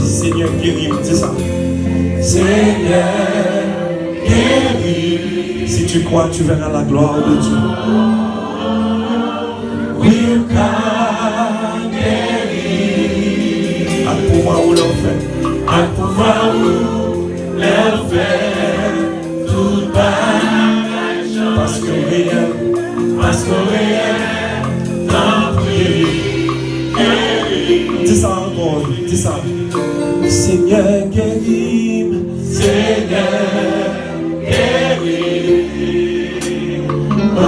Seigneur, guéris-moi, c'est ça. Seigneur, guéris. Si tu crois, tu verras la gloire de Dieu. Will come, guéris. À pouvoir où l'on fait. À pouvoir où l'on fait. Tout bagage. Parce que rien t'en prie. Dis ça encore, dis ça. Seigneur, guéris, Seigneur, guéris. Oh,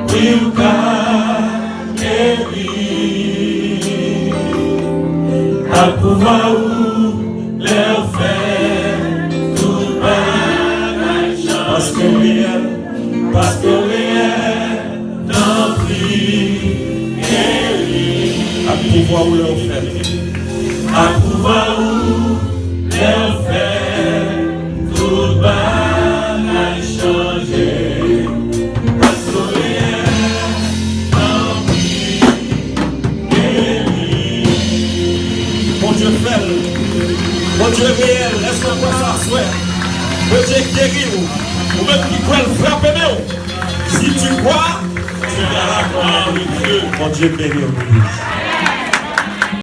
will God guéris. À pouvoir où leur faire tout bagage. Parce que rien n'en prie. À pouvoir où leur faire. À pouvoir où leur faire. Tout bagage changer. Parce que rien n'en prie. Guéris. Mon Dieu fait. Mon Dieu réel. Laisse-moi voir ça souhait. Mon Dieu guérit. Ou même qui peut le frapper. Si tu crois, tu verras gloire de Dieu. Mon Dieu béni.